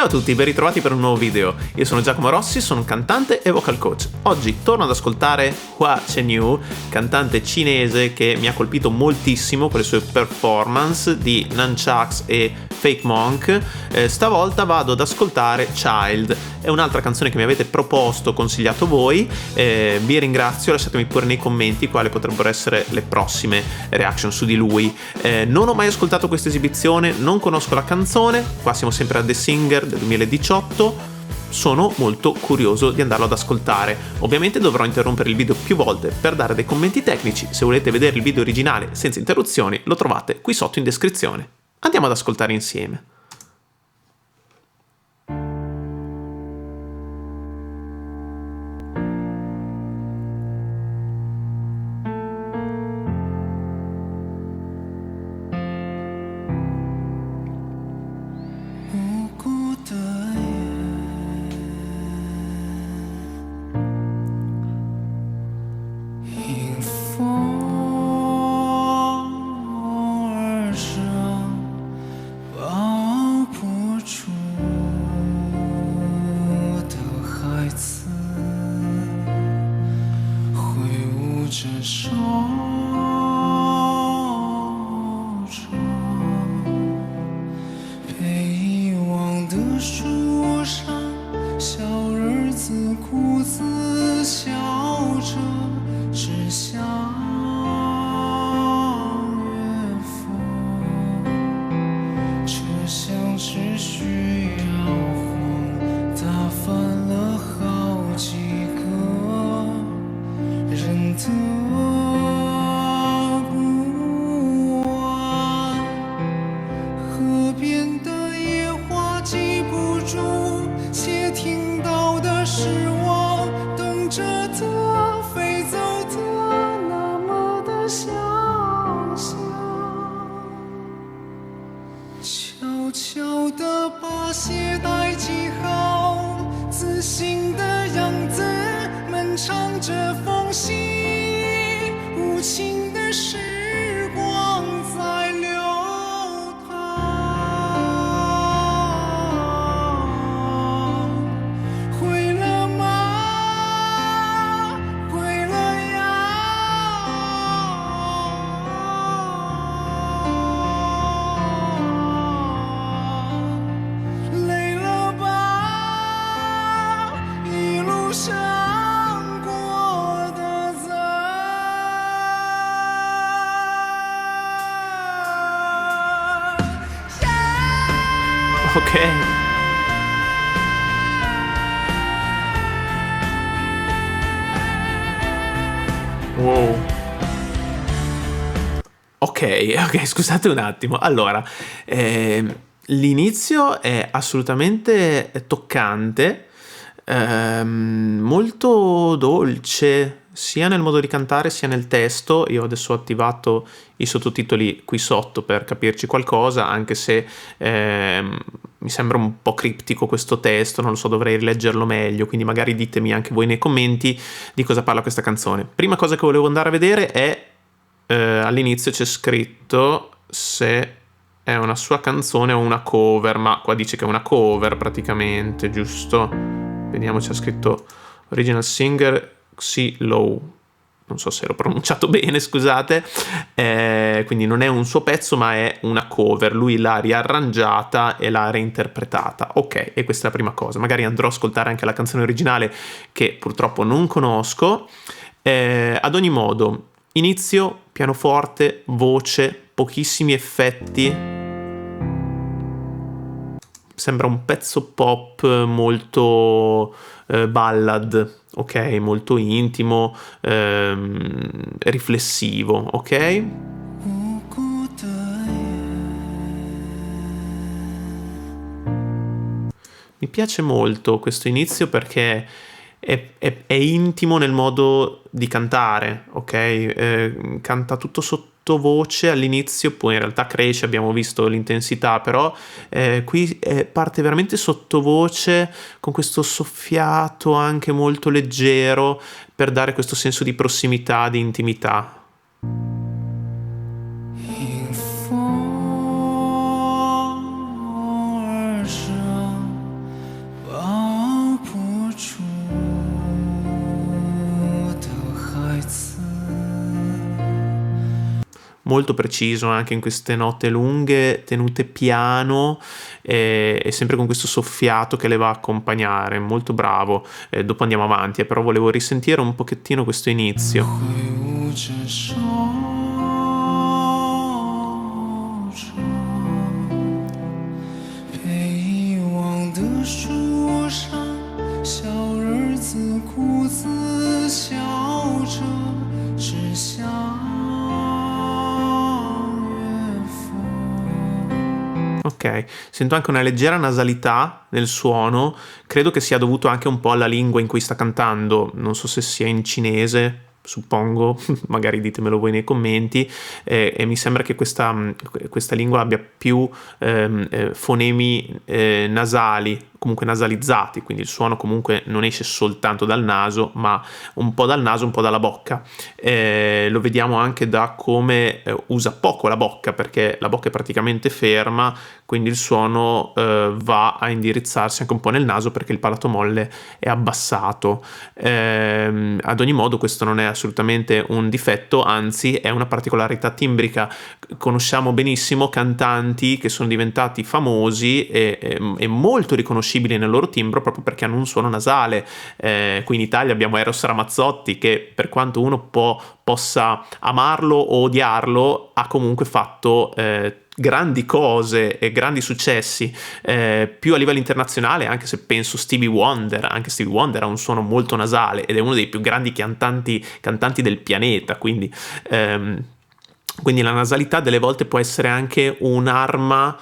Ciao a tutti, ben ritrovati per un nuovo video. Io sono Giacomo Rossi, sono un cantante e vocal coach. Oggi torno ad ascoltare Hua Chenyu, cantante cinese che mi ha colpito moltissimo per le sue performance di Nunchucks e Fake Monk. Stavolta vado ad ascoltare Child, è un'altra canzone che mi avete proposto, consigliato voi. Vi ringrazio, lasciatemi pure nei commenti quali potrebbero essere le prossime reaction su di lui. Non ho mai ascoltato questa esibizione, non conosco la canzone, qua siamo sempre a The Singer del 2018, sono molto curioso di andarlo ad ascoltare. Ovviamente dovrò interrompere il video più volte per dare dei commenti tecnici. Se volete vedere il video originale senza interruzioni lo trovate qui sotto in descrizione. Andiamo ad ascoltare insieme.悄地把鞋带系好，自信的样子，漫长着风息，无情的时光在流淌。回了吗？回了呀。Ok. Wow. Ok, scusate un attimo. Allora, l'inizio è assolutamente toccante, molto dolce, sia nel modo di cantare sia nel testo. Io adesso ho attivato i sottotitoli qui sotto per capirci qualcosa, anche se mi sembra un po' criptico questo testo, non lo so, dovrei rileggerlo meglio, quindi magari ditemi anche voi nei commenti di cosa parla questa canzone. Prima cosa che volevo andare a vedere è all'inizio c'è scritto se è una sua canzone o una cover, ma qua dice che è una cover praticamente, giusto? Vediamo, c'è scritto original singer Xi Low, non so se l'ho pronunciato bene, scusate, quindi non è un suo pezzo ma è una cover, lui l'ha riarrangiata e l'ha reinterpretata. Ok, e questa è la prima cosa. Magari andrò a ascoltare anche la canzone originale che purtroppo non conosco. Ad ogni modo, inizio, pianoforte, voce, pochissimi effetti, sembra un pezzo pop molto ballad, ok, molto intimo, riflessivo, ok? Mi piace molto questo inizio perché è intimo nel modo di cantare, ok? Canta tutto sottovoce all'inizio, poi in realtà cresce, abbiamo visto l'intensità, però qui parte veramente sottovoce con questo soffiato anche molto leggero per dare questo senso di prossimità, di intimità. molto preciso anche in queste note lunghe, tenute piano e sempre con questo soffiato che le va a accompagnare, molto bravo. Dopo andiamo avanti, però volevo risentire un pochettino questo inizio. 挥舞着手中，被遗忘的树上，小日子苦自笑着，只想远方。 Ok, sento anche una leggera nasalità nel suono, credo che sia dovuto anche un po' alla lingua in cui sta cantando, non so se sia in cinese, suppongo, magari ditemelo voi nei commenti, e mi sembra che questa lingua abbia più fonemi nasali, comunque nasalizzati, quindi il suono comunque non esce soltanto dal naso, ma un po' dal naso, un po' dalla bocca. Lo vediamo anche da come usa poco la bocca, perché la bocca è praticamente ferma, quindi il suono va a indirizzarsi anche un po' nel naso perché il palato molle è abbassato. Ad ogni modo questo non è assolutamente un difetto, anzi è una particolarità timbrica. Conosciamo benissimo cantanti che sono diventati famosi e molto riconoscibili nel loro timbro proprio perché hanno un suono nasale. Qui in Italia abbiamo Eros Ramazzotti che, per quanto uno possa amarlo o odiarlo, ha comunque fatto grandi cose e grandi successi, più a livello internazionale, anche se penso Stevie Wonder. Anche Stevie Wonder ha un suono molto nasale ed è uno dei più grandi cantanti del pianeta, quindi la nasalità delle volte può essere anche un'arma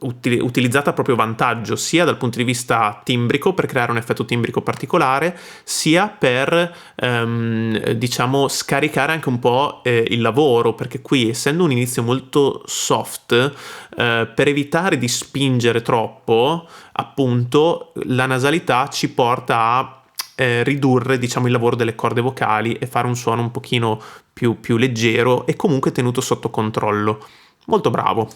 utilizzata a proprio vantaggio, sia dal punto di vista timbrico per creare un effetto timbrico particolare, sia per diciamo scaricare anche un po' il lavoro, perché qui, essendo un inizio molto soft, per evitare di spingere troppo, appunto la nasalità ci porta a ridurre, diciamo, il lavoro delle corde vocali e fare un suono un pochino più leggero e comunque tenuto sotto controllo. Molto bravo.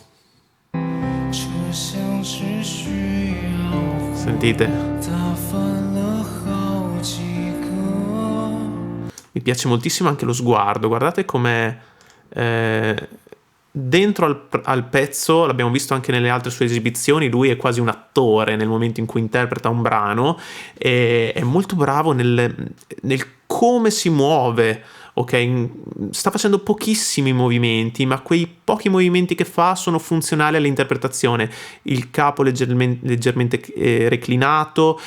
这像是需要 Sentite? 打翻了好几个。 Mi piace moltissimo anche lo sguardo, guardate com'è dentro al pezzo, l'abbiamo visto anche nelle altre sue esibizioni, lui è quasi un attore nel momento in cui interpreta un brano, e è molto bravo nel come si muove. Ok, sta facendo pochissimi movimenti, ma quei pochi movimenti che fa sono funzionali all'interpretazione. Il capo leggermente reclinato,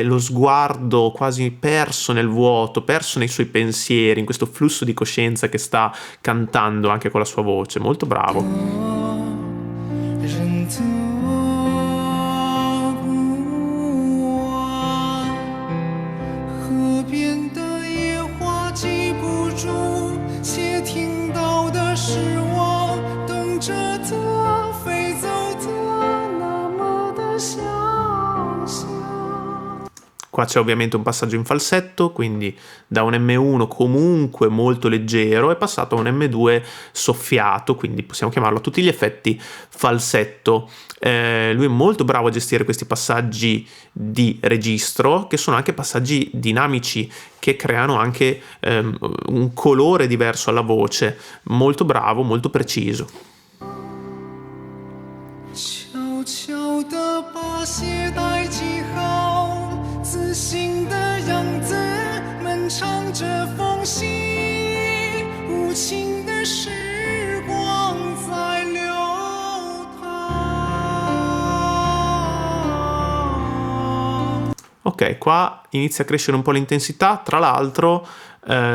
lo sguardo quasi perso nel vuoto, perso nei suoi pensieri, in questo flusso di coscienza che sta cantando anche con la sua voce. Molto bravo. 人的不安，河边的野花记不住，且听到的是我等着它飞走的那么的想象。 Qua c'è ovviamente un passaggio in falsetto, quindi da un M1 comunque molto leggero è passato a un M2 soffiato, quindi possiamo chiamarlo a tutti gli effetti falsetto. Lui è molto bravo a gestire questi passaggi di registro, che sono anche passaggi dinamici, che creano anche un colore diverso alla voce. Molto bravo, molto preciso. 悄悄地把鞋带系好，自信的样子们唱着风息，无情的时光在流淌。 Ok, qua inizia a crescere un po' l'intensità, tra l'altro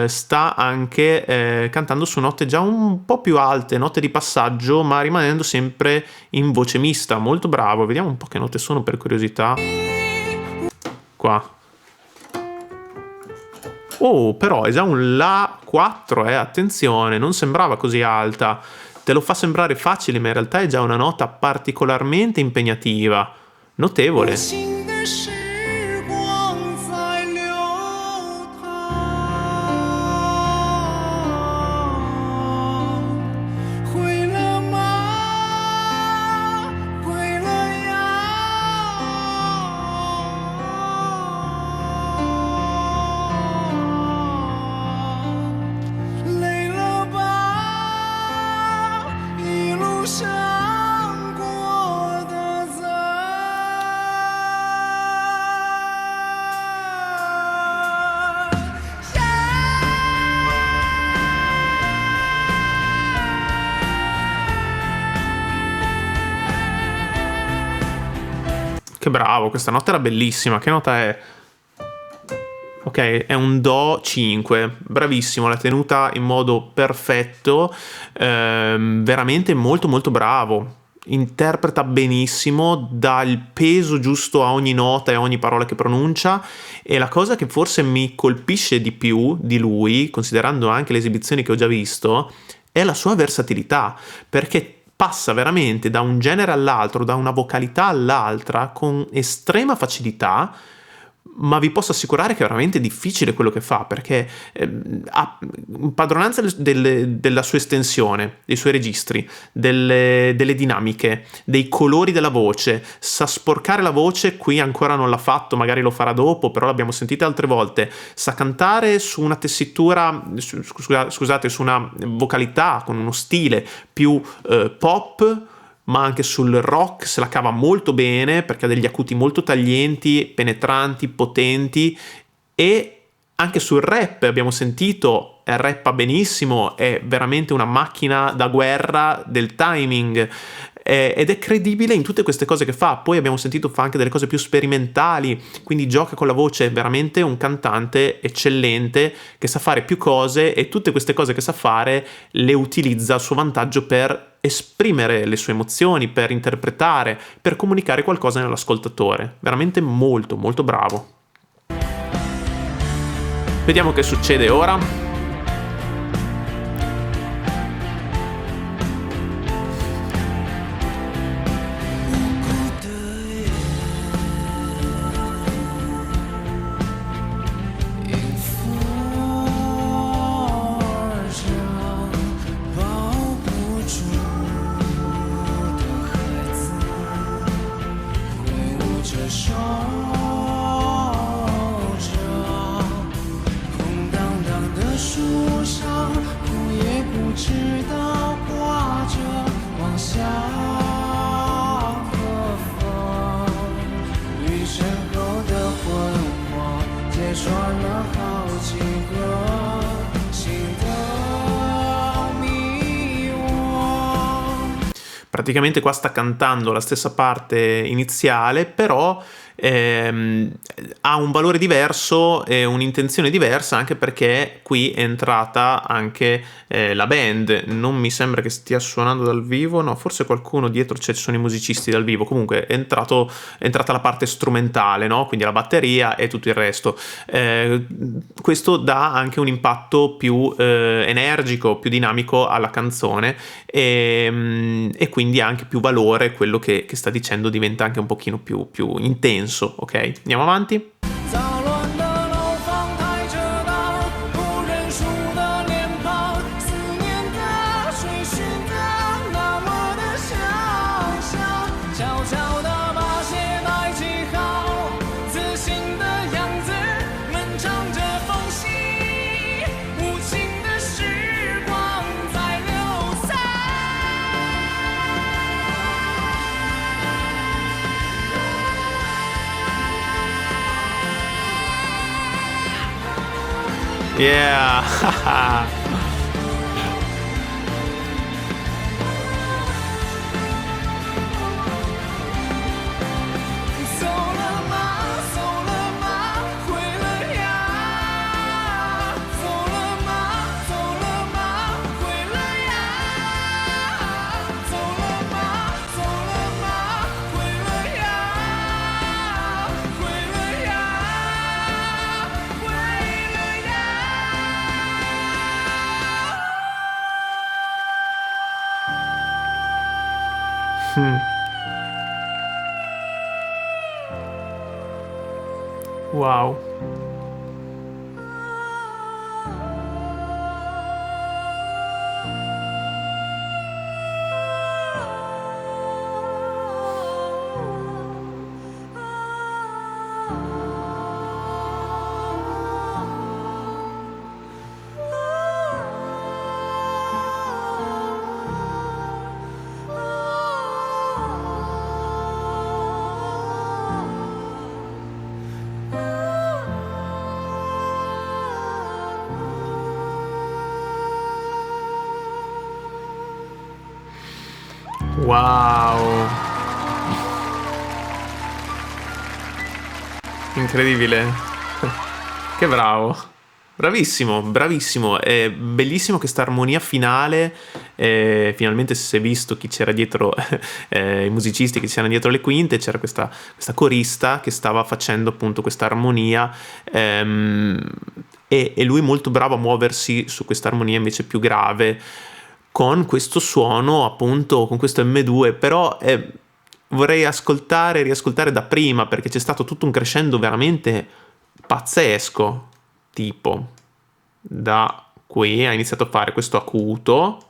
sta anche cantando su note già un po' più alte, note di passaggio, ma rimanendo sempre in voce mista. Molto bravo. Vediamo un po' che note sono per curiosità. Qua. Oh, però è già un La 4, attenzione, non sembrava così alta. Te lo fa sembrare facile, ma in realtà è già una nota particolarmente impegnativa. Notevole. 无情的时光在流淌，回了吗？回了呀。累了吧？ Che bravo, questa nota era bellissima. Che nota è? Ok, è un Do 5, bravissimo, l'ha tenuta in modo perfetto, veramente molto molto bravo, interpreta benissimo, dà il peso giusto a ogni nota e a ogni parola che pronuncia, e la cosa che forse mi colpisce di più di lui, considerando anche le esibizioni che ho già visto, è la sua versatilità, perché passa veramente da un genere all'altro, da una vocalità all'altra, con estrema facilità, ma vi posso assicurare che è veramente difficile quello che fa, perché ha padronanza della sua estensione, dei suoi registri, delle dinamiche, dei colori della voce, sa sporcare la voce, qui ancora non l'ha fatto, magari lo farà dopo, però l'abbiamo sentita altre volte, sa cantare su una tessitura, scusate, su una vocalità, con uno stile più pop, ma anche sul rock se la cava molto bene, perché ha degli acuti molto taglienti, penetranti, potenti, e anche sul rap abbiamo sentito, rappa benissimo, è veramente una macchina da guerra del timing, ed è credibile in tutte queste cose che fa. Poi abbiamo sentito fa anche delle cose più sperimentali, quindi gioca con la voce, è veramente un cantante eccellente che sa fare più cose, e tutte queste cose che sa fare le utilizza a suo vantaggio per esprimere le sue emozioni, per interpretare, per comunicare qualcosa nell'ascoltatore. Veramente molto molto bravo. Vediamo che succede ora. Praticamente qua sta cantando la stessa parte iniziale, però ha un valore diverso e un'intenzione diversa, anche perché qui è entrata anche la band. Non mi sembra che stia suonando dal vivo, no, forse qualcuno dietro, ci sono i musicisti dal vivo. Comunque è entrata la parte strumentale, no? Quindi la batteria e tutto il resto. Questo dà anche un impatto più energico, più dinamico alla canzone, e quindi ha anche più valore. Quello che sta dicendo diventa anche un pochino più intenso. Ok, andiamo avanti. Yeah. Wow. Wow. Incredibile. Che bravo. Bravissimo, bravissimo. È bellissimo questa armonia finale. Finalmente si è visto chi c'era dietro, i musicisti che c'erano dietro le quinte. C'era questa corista che stava facendo appunto questa armonia. E lui molto bravo a muoversi su questa armonia invece più grave, con questo suono appunto, con questo M2, però vorrei riascoltare da prima, perché c'è stato tutto un crescendo veramente pazzesco, tipo da qui ha iniziato a fare questo acuto,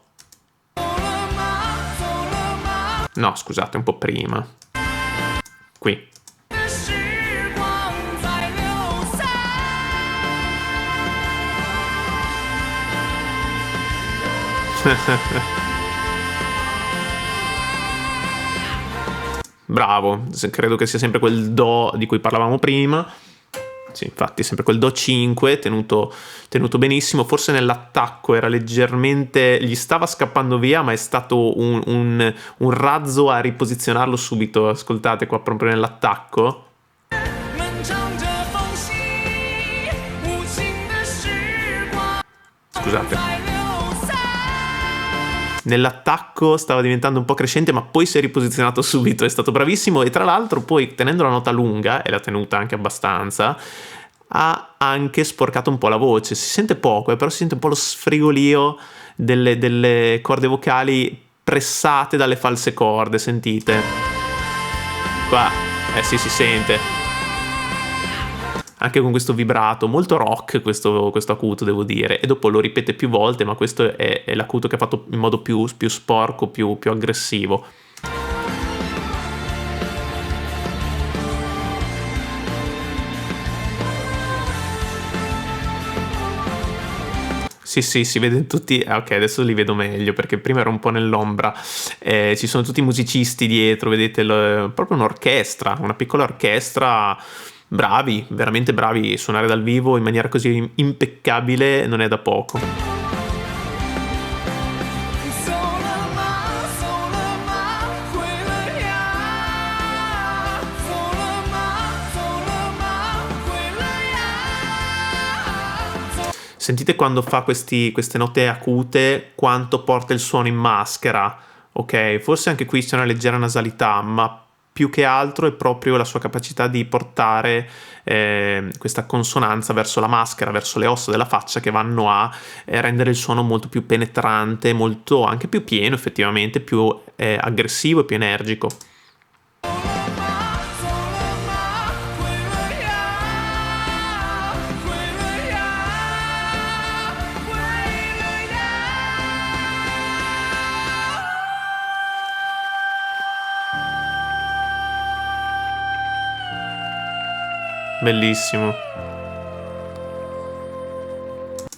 no scusate, un po' prima, qui. Bravo, credo che sia sempre quel Do di cui parlavamo prima. Sì, infatti, sempre quel Do 5 tenuto benissimo. Forse nell'attacco era leggermente, gli stava scappando via, ma è stato un razzo a riposizionarlo subito. Ascoltate qua proprio nell'attacco. Scusate. Nell'attacco stava diventando un po' crescente, ma poi si è riposizionato subito, è stato bravissimo. E tra l'altro poi, tenendo la nota lunga, e l'ha tenuta anche abbastanza, ha anche sporcato un po' la voce. Si sente poco, però si sente un po' lo sfrigolio delle corde vocali pressate dalle false corde, sentite? Qua, sì, si sente. Anche con questo vibrato, molto rock questo acuto, devo dire, e dopo lo ripete più volte, ma questo è l'acuto che ha fatto in modo più sporco, più aggressivo. Sì, si vede tutti. Ok, adesso li vedo meglio perché prima ero un po' nell'ombra. Ci sono tutti i musicisti dietro, vedete, proprio un'orchestra, una piccola orchestra. Bravi, veramente bravi. Suonare dal vivo in maniera così impeccabile non è da poco. Sentite quando fa queste note acute, quanto porta il suono in maschera, ok? Forse anche qui c'è una leggera nasalità, ma più che altro è proprio la sua capacità di portare questa consonanza verso la maschera, verso le ossa della faccia, che vanno a rendere il suono molto più penetrante, molto anche più pieno effettivamente, più aggressivo e più energico. Bellissimo.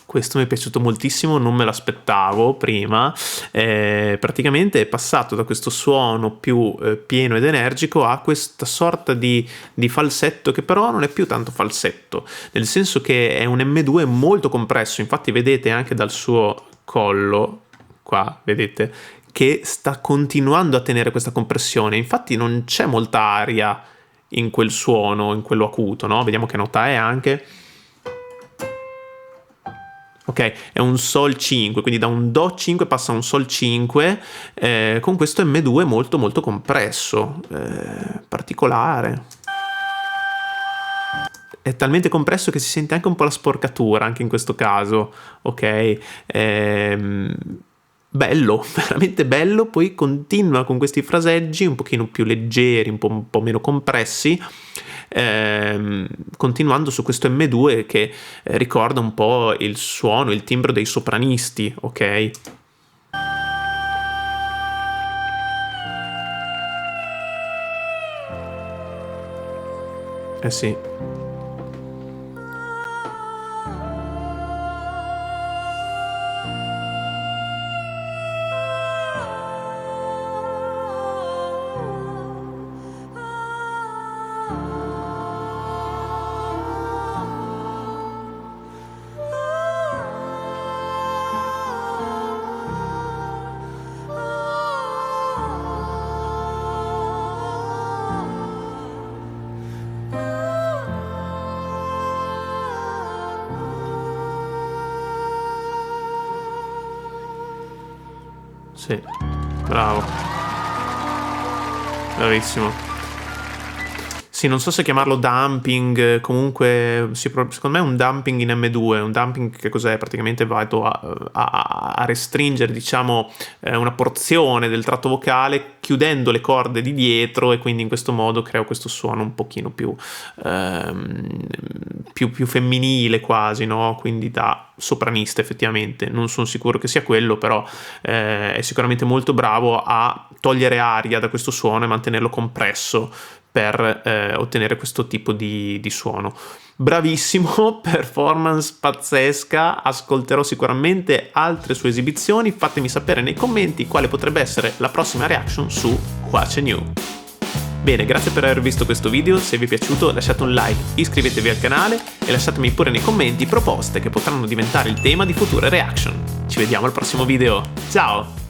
Questo mi è piaciuto moltissimo, non me l'aspettavo prima. Praticamente è passato da questo suono più pieno ed energico a questa sorta di falsetto, che però non è più tanto falsetto, nel senso che è un M2 molto compresso. Infatti vedete anche dal suo collo, qua vedete, che sta continuando a tenere questa compressione. Infatti non c'è molta aria in quel suono, in quello acuto, no? Vediamo che nota è anche. Ok, è un Sol 5, quindi da un Do 5 passa a un Sol 5 con questo M2 molto molto compresso, particolare. È talmente compresso che si sente anche un po' la sporcatura, anche in questo caso, ok? Bello, veramente bello. Poi continua con questi fraseggi un pochino più leggeri, un po' meno compressi, continuando su questo M2 che ricorda un po' il suono, il timbro dei sopranisti, ok? Eh sì. Sì, bravo. Bravissimo. Sì, non so se chiamarlo dumping, comunque secondo me è un dumping in M2, un dumping che cos'è? Praticamente vado a restringere, diciamo, una porzione del tratto vocale chiudendo le corde di dietro, e quindi in questo modo creo questo suono un pochino più femminile quasi, no? Quindi da sopranista effettivamente. Non sono sicuro che sia quello, però è sicuramente molto bravo a togliere aria da questo suono e mantenerlo compresso per ottenere questo tipo di suono. Bravissimo, performance pazzesca, ascolterò sicuramente altre sue esibizioni. Fatemi sapere nei commenti quale potrebbe essere la prossima reaction su Hwacha New. Bene, grazie per aver visto questo video. Se vi è piaciuto lasciate un like, iscrivetevi al canale e lasciatemi pure nei commenti proposte che potranno diventare il tema di future reaction. Ci vediamo al prossimo video, ciao!